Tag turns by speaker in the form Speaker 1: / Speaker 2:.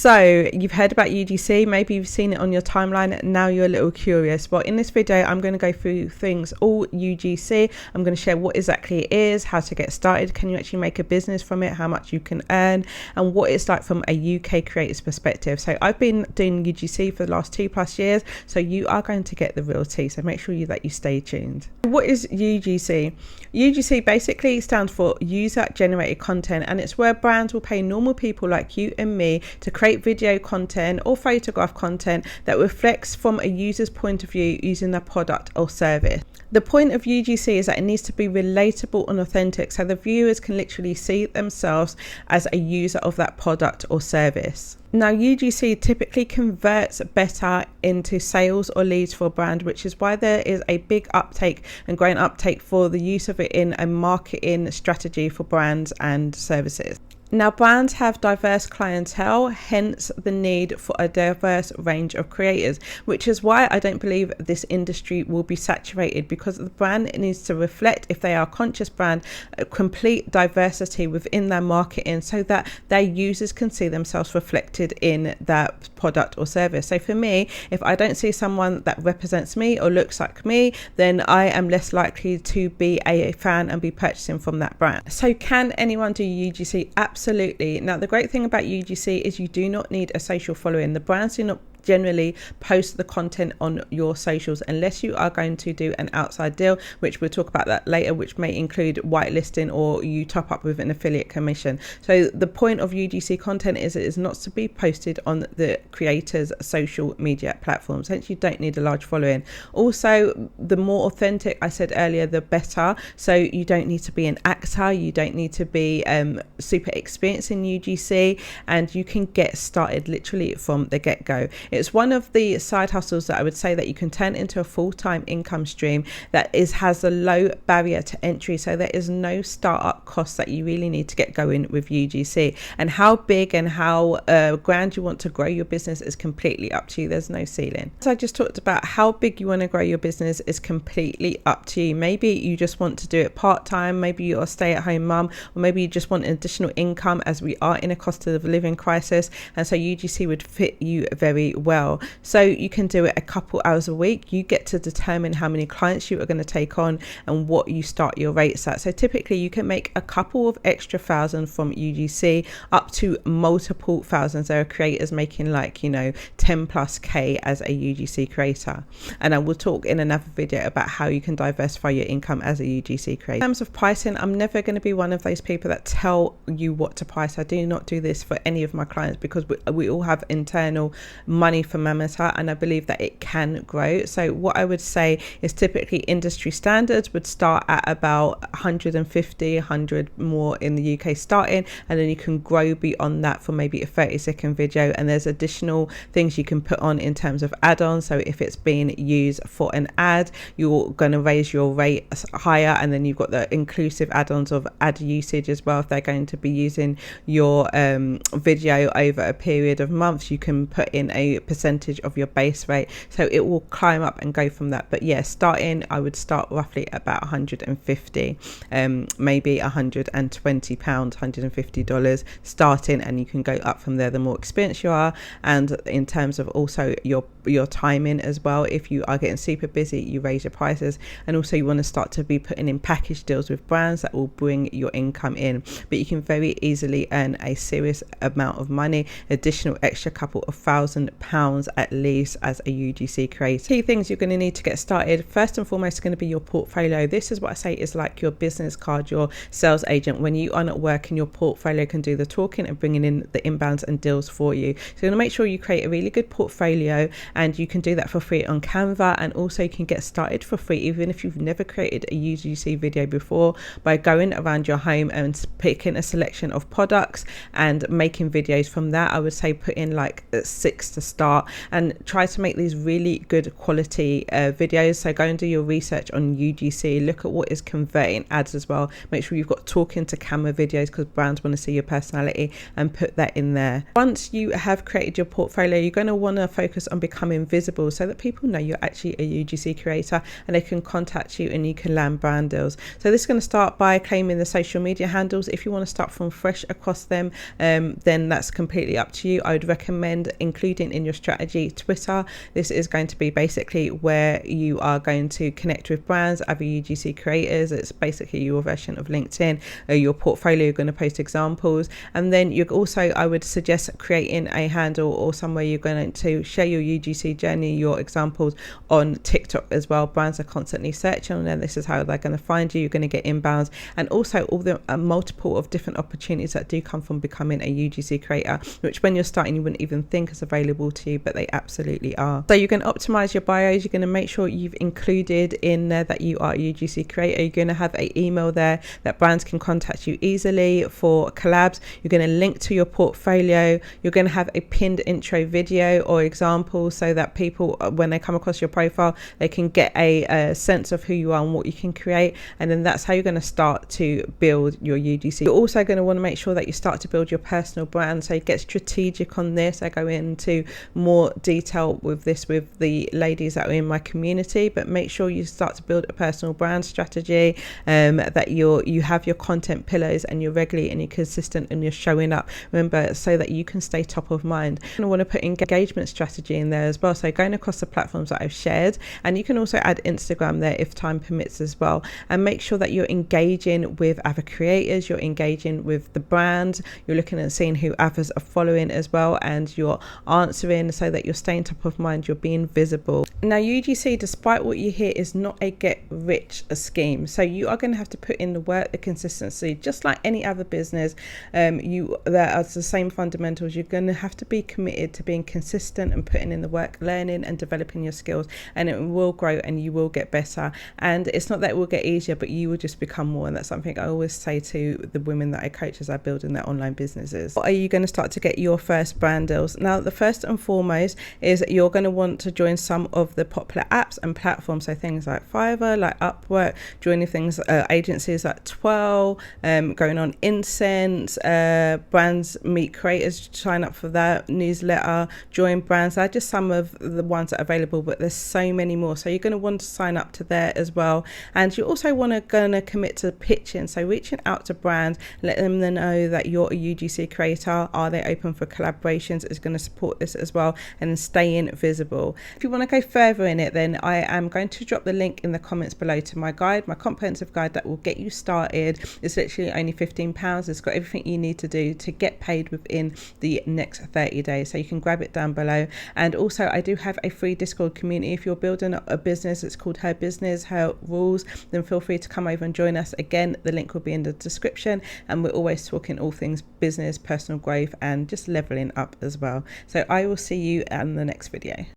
Speaker 1: So you've heard about UGC, maybe you've seen it on your timeline, now you're a little curious. Well, in this video, I'm going to go through things all UGC. I'm going to share what exactly it is, how to get started, can you actually make a business from it, how much you can earn, and what it's like from a UK creator's perspective. So I've been doing UGC for the last 2+ years, so you are going to get the real tea. So make sure that you stay tuned. What is UGC? UGC basically stands for user generated content, and it's where brands will pay normal people like you and me to create video content or photograph content that reflects from a user's point of view using their product or service. The point of UGC is that it needs to be relatable and authentic, so the viewers can literally see themselves as a user of that product or service. Now, UGC typically converts better into sales or leads for a brand, which is why there is a big uptake and growing uptake for the use of it in a marketing strategy for brands and services. Now, brands have diverse clientele, hence the need for a diverse range of creators, which is why I don't believe this industry will be saturated, because the brand needs to reflect, if they are a conscious brand, a complete diversity within their marketing so that their users can see themselves reflected in that product or service. So for me, if I don't see someone that represents me or looks like me, then I am less likely to be a fan and be purchasing from that brand. So can anyone do UGC? Absolutely. Now, the great thing about UGC is you do not need a social following. The brands do not generally post the content on your socials unless you are going to do an outside deal, which we'll talk about that later, which may include whitelisting or you top up with an affiliate commission. So the point of UGC content is it is not to be posted on the creator's social media platforms, hence you don't need a large following. Also, the more authentic, I said earlier, the better. So you don't need to be an actor, you don't need to be super experienced in UGC, and you can get started literally from the get-go. It's one of the side hustles that I would say that you can turn into a full-time income stream that has a low barrier to entry. So there is no startup costs that you really need to get going with UGC. And how big and how grand you want to grow your business is completely up to you. There's no ceiling. So I just talked about how big you want to grow your business is completely up to you. Maybe you just want to do it part-time. Maybe you're a stay-at-home mum, or maybe you just want additional income, as we are in a cost of living crisis. And so UGC would fit you very well. So you can do it a couple hours a week. You get to determine how many clients you are going to take on and what you start your rates at. So typically you can make a couple of extra thousand from UGC up to multiple thousands. There are creators making 10+ K as a UGC creator, and I will talk in another video about how you can diversify your income as a UGC creator. In terms of pricing, I'm never going to be one of those people that tell you what to price. I do not do this for any of my clients because we all have internal money for Mammoth, and I believe that it can grow. So what I would say is typically industry standards would start at about 150, 100 more in the UK starting, and then you can grow beyond that for maybe a 30-second video, and there's additional things you can put on in terms of add-ons. So if it's being used for an ad, you're going to raise your rate higher, and then you've got the inclusive add-ons of ad usage as well. If they're going to be using your video over a period of months, you can put in a percentage of your base rate, so it will climb up and go from that. But yeah, starting, I would start roughly about 150, maybe 120 pounds, $150 starting, and you can go up from there the more experienced you are. And in terms of also your timing as well, if you are getting super busy, you raise your prices. And also you want to start to be putting in package deals with brands that will bring your income in, but you can very easily earn a serious amount of money, additional extra couple of £1,000 at least as a UGC creator. Key things you're going to need to get started, first and foremost, is going to be your portfolio. This is what I say is like your business card, your sales agent. When you are not working, your portfolio can do the talking and bringing in the inbounds and deals for you. So you're going to make sure you create a really good portfolio, and you can do that for free on Canva, and also you can get started for free even if you've never created a UGC video before, by going around your home and picking a selection of products and making videos from that. I would say put in like 6 to start, and try to make these really good quality videos. So go and do your research on UGC, look at what is converting ads as well. Make sure you've got talking to camera videos, because brands want to see your personality, and put that in there. Once you have created your portfolio, you're going to want to focus on becoming visible so that people know you're actually a UGC creator and they can contact you and you can land brand deals. So this is going to start by claiming the social media handles. If you want to start from fresh across them, then that's completely up to you. I would recommend including in your strategy Twitter. This is going to be basically where you are going to connect with brands, other UGC creators. It's basically your version of LinkedIn. Your portfolio, you're going to post examples, and then you're also, I would suggest creating a handle or somewhere you're going to share your UGC journey, your examples on TikTok as well. Brands are constantly searching on there. This is how they're going to find you. You're going to get inbounds, and also all the multiple of different opportunities that do come from becoming a UGC creator, which when you're starting you wouldn't even think is available to you, but they absolutely are. So you can optimize your bios. You're going to make sure you've included in there that you are a UGC creator. You're going to have an email there that brands can contact you easily for collabs. You're going to link to your portfolio. You're going to have a pinned intro video or example so that people, when they come across your profile, they can get a sense of who you are and what you can create. And then that's how you're going to start to build your UGC. You're also going to want to make sure that you start to build your personal brand. So get strategic on this. I go into more detail with this with the ladies that are in my community, but make sure you start to build a personal brand strategy, that you have your content pillars and you're regularly and you're consistent and you're showing up, remember, so that you can stay top of mind. And I want to put engagement strategy in there as well, so going across the platforms that I've shared, and you can also add Instagram there if time permits as well. And make sure that you're engaging with other creators, you're engaging with the brands, you're looking and seeing who others are following as well, and you're answering so that you're staying top of mind, you're being visible. Now UGC, despite what you hear, is not a get rich scheme. So you are going to have to put in the work, the consistency, just like any other business. There are the same fundamentals. You're going to have to be committed to being consistent and putting in the work, learning and developing your skills, and it will grow and you will get better. And it's not that it will get easier, but you will just become more. And that's something I always say to the women that I coach as I build in their online businesses. Are you going to start to get your first brand deals? Now, the first and foremost is that you're going to want to join some of the popular apps and platforms. So things like Fiverr, like Upwork, joining things, agencies like Twirl, going on Incense, brands meet creators, sign up for that newsletter, join brands. They're just some of the ones that are available, but there's so many more. So you're going to want to sign up to there as well. And you also want to commit to pitching. So reaching out to brands, let them know that you're a UGC creator. Are they open for collaborations? Is going to support this as well, and staying visible. If you want to go further in it, then I am going to drop the link in the comments below to my guide, my comprehensive guide that will get you started. It's literally only £15. It's got everything you need to do to get paid within the next 30 days. So you can grab it down below. And also I do have a free Discord community. If you're building a business, it's called Her Business, Her Rules, then feel free to come over and join us. Again, the link will be in the description, and we're always talking all things business, personal growth, and just leveling up as well. So I will see you in the next video.